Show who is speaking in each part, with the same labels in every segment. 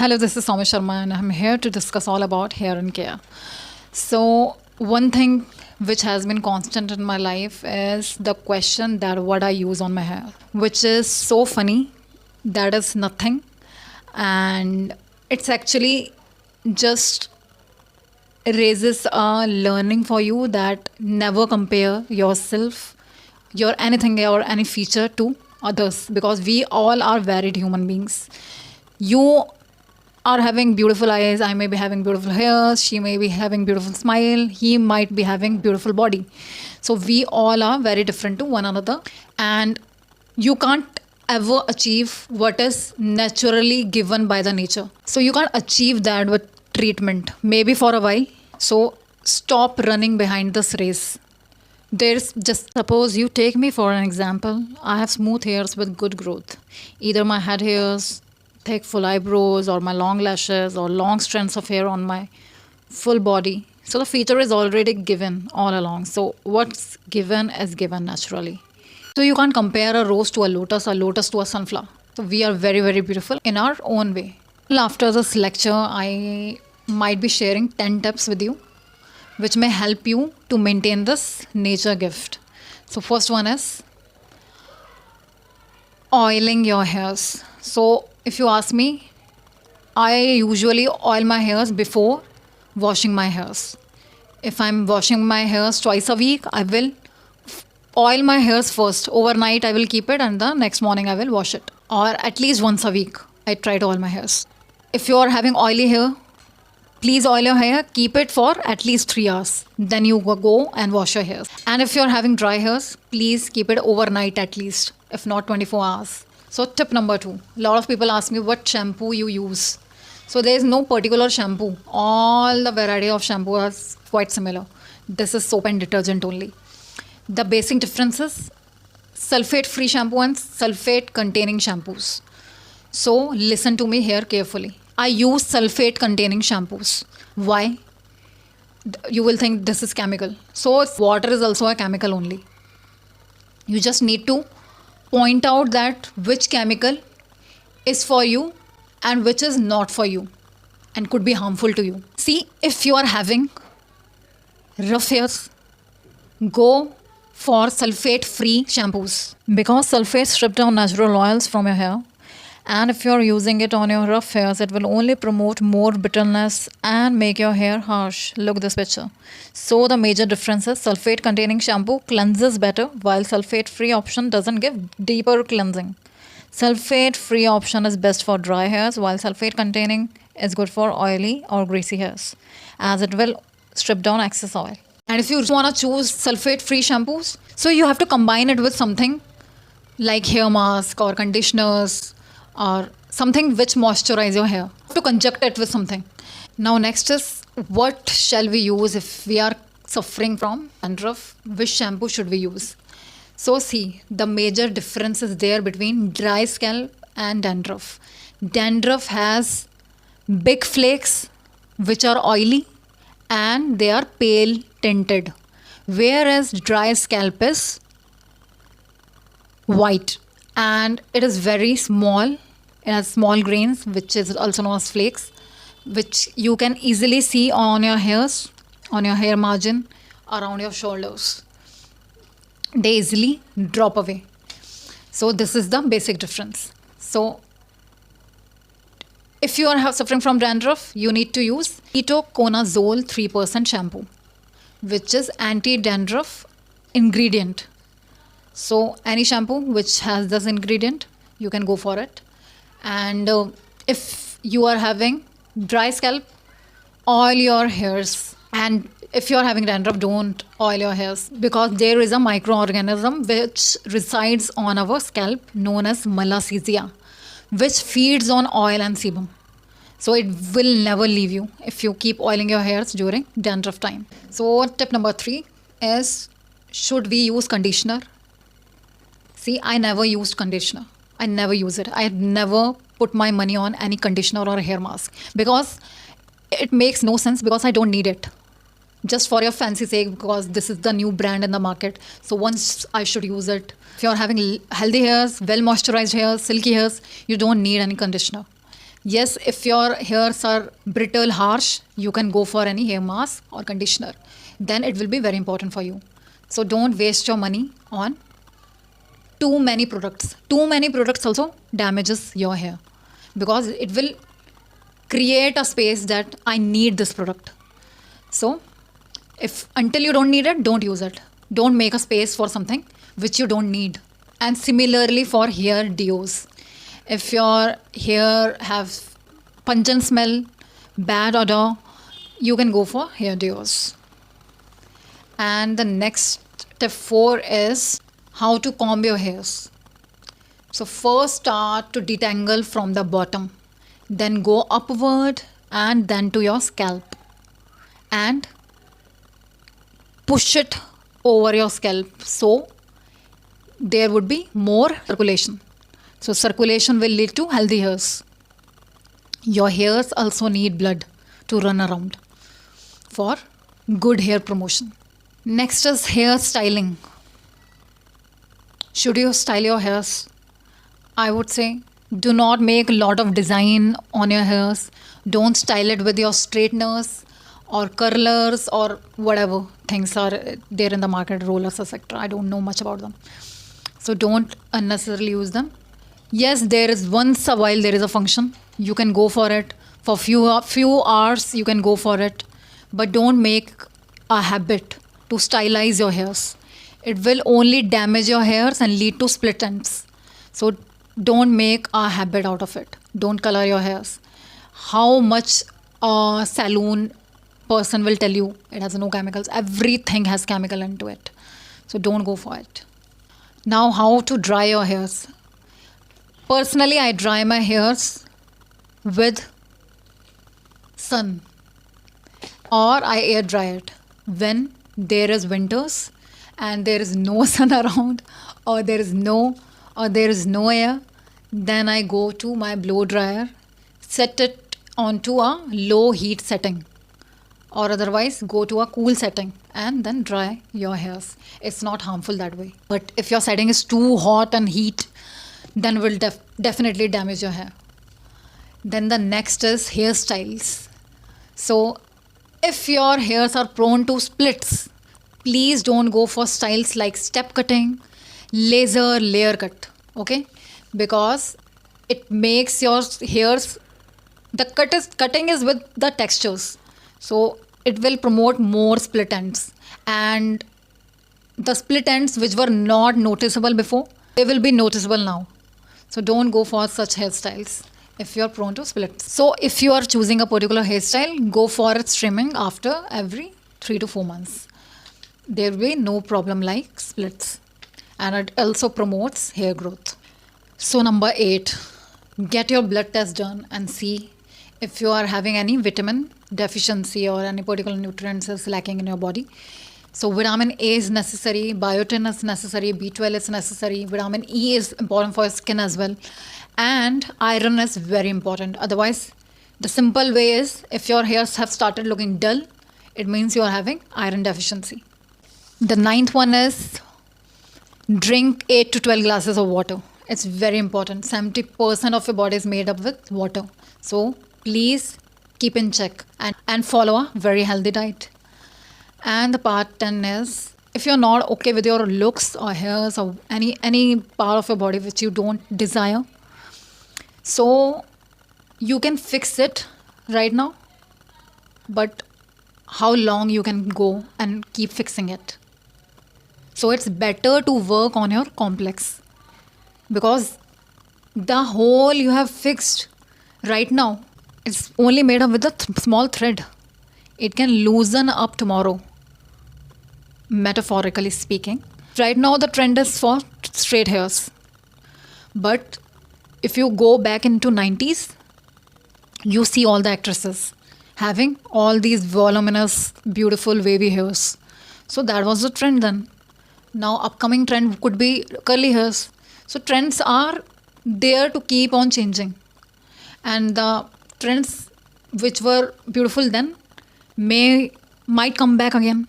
Speaker 1: Hello, this is Soumya Sharma, and I'm here to discuss all about hair and care. So, one thing which has been constant in my life is the question that what I use on my hair, which is so funny. That is nothing, and it's actually just raises a learning for you that never compare yourself, your anything or any feature to others because we all are varied human beings. You are having beautiful eyes, I may be having beautiful hair, she may be having beautiful smile, he might be having beautiful body. So we all are very different to one another, and you can't ever achieve what is naturally given by the nature. So you can't achieve that with treatment, maybe for a while. So stop running behind this race. There's just suppose you take me for an example. I have smooth hairs with good growth. Either my head hairs, thick full eyebrows, or my long lashes, or long strands of hair on my full body. So the feature is already given all along. So what's given is given naturally. So you can't compare a rose to a lotus to a sunflower. So we are very, very beautiful in our own way. Well, after this lecture, I might be sharing 10 tips with you which may help you to maintain this nature gift. So first one is oiling your hairs. So if you ask me, I usually oil my hairs before washing my hairs. If I'm washing my hairs twice a week, I will oil my hairs first. Overnight, I will keep it, and the next morning, I will wash it. Or at least once a week, I try to oil my hairs. If you are having oily hair, please oil your hair, keep it for at least 3 hours. Then you go and wash your hairs. And if you're having dry hairs, please keep it overnight at least, if not 24 hours. So tip number 2, a lot of people ask me what shampoo you use. So there is no particular shampoo. All the variety of shampoo are quite similar. This is soap and detergent only. The basic difference is sulfate-free shampoo and sulfate-containing shampoos. So listen to me here carefully. I use sulfate-containing shampoos. Why? You will think this is chemical. So water is also a chemical only. You just need to point out that which chemical is for you and which is not for you and could be harmful to you. See, if you are having rough hairs, go for sulfate-free shampoos because sulfates strip down natural oils from your hair. And if you're using it on your rough hairs, it will only promote more brittleness and make your hair harsh. Look this picture. So the major difference is sulfate containing shampoo cleanses better while sulfate free option doesn't give deeper cleansing. Sulfate free option is best for dry hairs while sulfate containing is good for oily or greasy hairs as it will strip down excess oil. And if you want to choose sulfate free shampoos, so you have to combine it with something like hair mask or conditioners or something which moisturize your hair, to conjunct it with something. Now next is what shall we use if we are suffering from dandruff? Which shampoo should we use? So see, the major difference is there between dry scalp and dandruff. Dandruff has big flakes which are oily and they are pale tinted, whereas dry scalp is white and it is very small. It has small grains, which is also known as flakes, which you can easily see on your hairs, on your hair margin, around your shoulders. They easily drop away. So this is the basic difference. So if you are suffering from dandruff, you need to use ketoconazole 3% shampoo, which is anti-dandruff ingredient. So any shampoo which has this ingredient, you can go for it. And if you are having dry scalp, oil your hairs. And if you are having dandruff, don't oil your hairs because there is a microorganism which resides on our scalp known as malassezia, which feeds on oil and sebum. So it will never leave you if you keep oiling your hairs during dandruff time. So tip number 3 is, should we use conditioner? See, I never used conditioner. I never use it. I never put my money on any conditioner or a hair mask because it makes no sense because I don't need it. Just for your fancy sake because this is the new brand in the market. So once I should use it. If you're having healthy hairs, well moisturized hairs, silky hairs, you don't need any conditioner. Yes, if your hairs are brittle, harsh, you can go for any hair mask or conditioner. Then it will be very important for you. So don't waste your money on too many products. Too many products also damages your hair because it will create a space that I need this product. So if until you don't need it, don't use it. Don't make a space for something which you don't need. And similarly for hair deos. If your hair have pungent smell, bad odor, you can go for hair deos. And the next step 4 is how to comb your hairs. So first start to detangle from the bottom, then go upward and then to your scalp and push it over your scalp so there would be more circulation. So circulation will lead to healthy hairs. Your hairs also need blood to run around for good hair promotion. Next is hair styling. Should you style your hairs? I would say do not make a lot of design on your hairs. Don't style it with your straighteners or curlers or whatever things are there in the market, rollers, etc. I don't know much about them. So don't unnecessarily use them. Yes, there is once a while there is a function. You can go for it. For few hours you can go for it. But don't make a habit to stylize your hairs. It will only damage your hairs and lead to split ends. So don't make a habit out of it. Don't color your hairs. How much a salon person will tell you it has no chemicals. Everything has chemical into it. So don't go for it. Now how to dry your hairs. Personally, I dry my hairs with sun or I air dry it when there is winters and there is no sun around or there is no air. Then I go to my blow dryer, set it onto a low heat setting or otherwise go to a cool setting and then dry your hairs. It's not harmful that way. But if your setting is too hot and heat, then will definitely damage your hair. Then the next is hairstyles. So if your hairs are prone to splits, please don't go for styles like step cutting, laser, layer cut. Okay? Because it makes your hairs, the cutting is with the textures. So it will promote more split ends. And the split ends which were not noticeable before, they will be noticeable now. So don't go for such hairstyles if you're prone to splits. So if you are choosing a particular hairstyle, go for its trimming after every 3 to 4 months. There will be no problem like splits. And it also promotes hair growth. So number 8, get your blood test done and see if you are having any vitamin deficiency or any particular nutrients is lacking in your body. So vitamin A is necessary, biotin is necessary, B12 is necessary, vitamin E is important for your skin as well. And iron is very important. Otherwise, the simple way is if your hairs have started looking dull, it means you are having iron deficiency. The 9th one is drink 8 to 12 glasses of water. It's very important. 70% of your body is made up with water. So please keep in check and follow a very healthy diet. And the part 10 is if you're not okay with your looks or hairs or any part of your body which you don't desire, so you can fix it right now, but how long you can go and keep fixing it. So it's better to work on your complex because the hole you have fixed right now is only made up with a small thread. It can loosen up tomorrow, metaphorically speaking. Right now the trend is for straight hairs. But if you go back into 90s, you see all the actresses having all these voluminous, beautiful wavy hairs. So that was the trend then. Now upcoming trend could be curly hairs. So trends are there to keep on changing. And the trends which were beautiful then might come back again.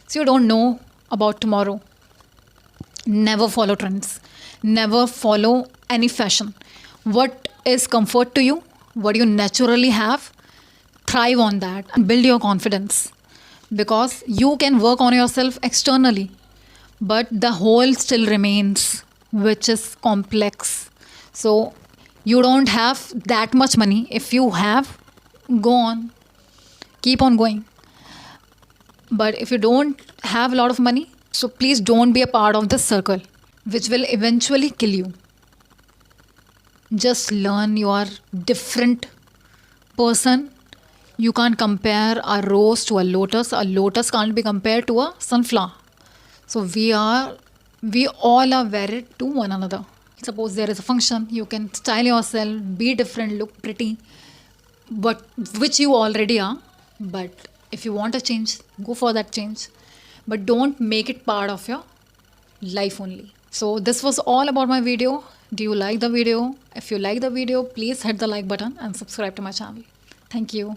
Speaker 1: So you don't know about tomorrow. Never follow trends. Never follow any fashion. What is comfort to you? what you naturally have, thrive on that and build your confidence, because you can work on yourself externally, but the whole still remains, which is complex. So you don't have that much money. If you have, go on, keep on going. But if you don't have a lot of money, so please don't be a part of this circle, which will eventually kill you. Just learn you are different person. You can't compare a rose to a lotus. A lotus can't be compared to a sunflower. So we all are varied to one another. Suppose there is a function, you can style yourself, be different, look pretty, but which you already are. But if you want a change, go for that change. But don't make it part of your life only. So this was all about my video. Do you like the video? If you like the video, please hit the like button and subscribe to my channel. Thank you.